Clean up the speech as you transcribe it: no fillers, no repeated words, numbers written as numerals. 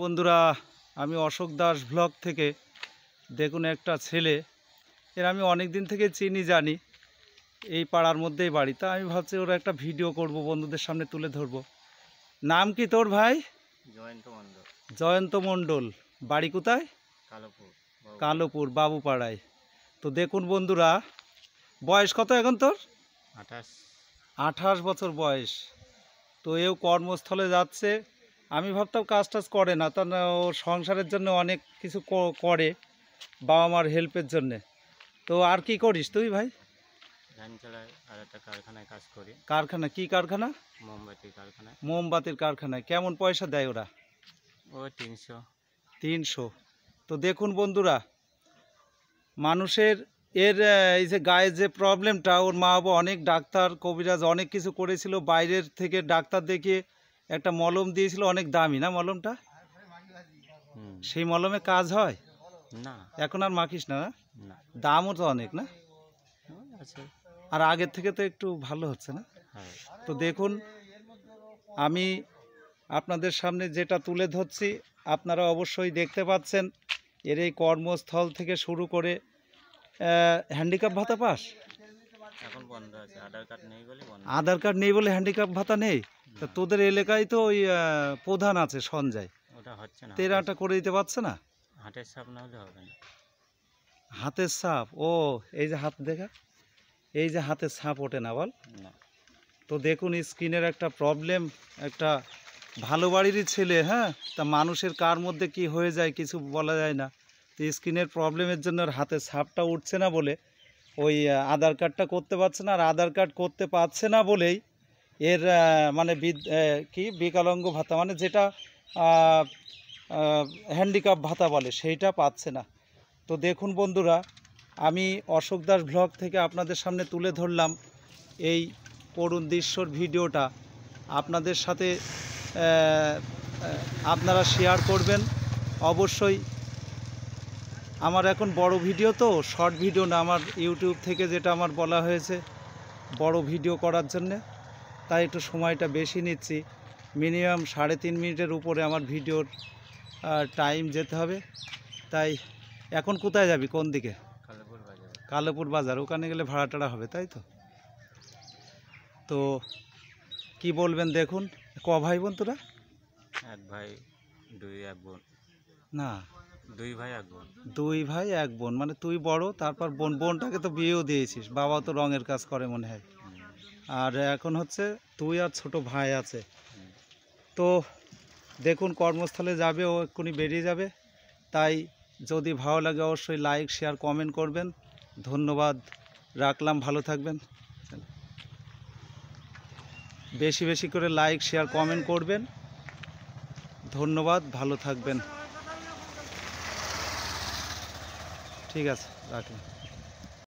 বন্ধুরা, আমি অশোক দাস ব্লগ থেকে দেখুন একটা ছেলে, এর আমি অনেক দিন থেকে চিনি জানি, এই পাড়ার মধ্যেই বাড়ি। তা আমি ভাবছি ওরা একটা ভিডিও করব, বন্ধুদের সামনে তুলে ধরব। নাম কি তোর ভাই? জয়ন্ত মণ্ডল। জয়ন্ত মণ্ডল। বাড়ি কোথায়? কালোপুর। কালোপুর বাবুপাড়ায়। তো দেখুন বন্ধুরা, বয়স কত এখন তোর? 28 বছর বয়স। তো এও কর্মস্থলে যাচ্ছে। আমি ভাবতাম কাজ টাজ করে না, তা না, ও সংসারের জন্য অনেক কিছু করে, বাবা মার হেল্পের জন্যে। তো আর কি করিস তুই ভাই? ভ্যান চালায় আর একটা কারখানায় কাজ করি। কারখানা? কি কারখানা? মোমবাতির কারখানায়। মোমবাতির কারখানায়। কেমন পয়সা দেয় ওরা? ও 300। 300। তো দেখুন বন্ধুরা, মানুষের এই যে গায়ের যে প্রবলেমটা, ওর মা বাবা অনেক ডাক্তার কবিরাজ অনেক কিছু করেছিল, বাইরের থেকে ডাক্তার দেখিয়ে একটা মলম দিয়েছিল, অনেক দামি না মলমটা? সেই মলমে কাজ হয় না, এখন আর মাখিস না? না, দামও তো অনেক না? আছে। আর আগের থেকে তো একটু ভালো হচ্ছে না? হ্যাঁ। তো দেখুন, আমি আপনাদের সামনে যেটা তুলে ধরছি আপনারা অবশ্যই দেখতে পাচ্ছেন। এর এই কর্মস্থল থেকে শুরু করে হ্যান্ডিক্যাপ ভাতা পাস? এখন বন্ধ আছে, আধার কার্ড নেই বলে বন্ধ। আধার কার্ড নেই বলে হ্যান্ডিক্যাপ ভাতা নেই? তা তোদের এলাকায় তো ওই প্রধান আছে সঞ্জয়, ওটা হচ্ছে না। তেরাটা করে দিতে পারছে না? হাটের সাপ না হলে হবে না। হাতের ছাপ? ও, এই যে হাত দেখা, এই যে হাতের ছাপ ওঠে না বল? না। তো দেখুন, স্কিনের একটা প্রবলেম, একটা ভালো বাড়িরই ছেলে, হ্যাঁ, তা মানুষের কার মধ্যে কি হয়ে যায় কিছু বলা যায় না। তো স্কিনের প্রবলেমের জন্য ওর হাতের ছাপটা উঠছে না বলে ওই আধার কার্ডটা করতে পারছে না। আর আধার কার্ড করতে পারছে না বলেই এর মানে কি বিকলাঙ্গ ভাতা, মানে যেটা হ্যান্ডিক্যাপ ভাতা বলে, সেইটা পাচ্ছে না। তো দেখুন বন্ধুরা, আমি অশোক দাস ব্লগ থেকে আপনাদের সামনে তুলে ধরলাম এই করুণ দৃশ্যর ভিডিওটা। আপনাদের সাথে আপনারা শেয়ার করবেন অবশ্যই। আমার এখন বড় ভিডিও তো, শর্ট ভিডিও না, আমার ইউটিউব থেকে যেটা আমার বলা হয়েছে বড় ভিডিও করার জন্যে, তাই একটু সময়টা বেশি নিচ্ছি। মিনিমাম 3.5 মিনিটের উপরে আমার ভিডিওর টাইম যেতে হবে। তাই এখন কোথায় যাবি, কোন দিকে? কালোপুর বাজার। কালোপুর বাজার। ওখানে গেলে ভাড়া টাড়া হবে, তাই তো? তো কি বলবেন দেখুন। ভাই বোন তোরা? এক ভাই, এক বোন। না, 2 ভাই 1 বোন। 2 ভাই 1 বোন, মানে তুই বড়, তারপর বোনটাকে তো বিয়েও দিয়েছিস, বাবা তো রঙের কাজ করে মনে হয়। আর এখন হচ্ছে তুই আর ছোট ভাই আছে। তো দেখুন, কর্মস্থলে যাবে, ও এক্ষুনি বেরিয়ে যাবে। তাই যদি ভালো লাগে অবশ্যই লাইক শেয়ার কমেন্ট করবেন। ধন্যবাদ, রাখলাম, ভালো থাকবেন। বেশি বেশি করে লাইক শেয়ার কমেন্ট করবেন। ধন্যবাদ, ভালো থাকবেন। ঠিক আছে, রাখলাম।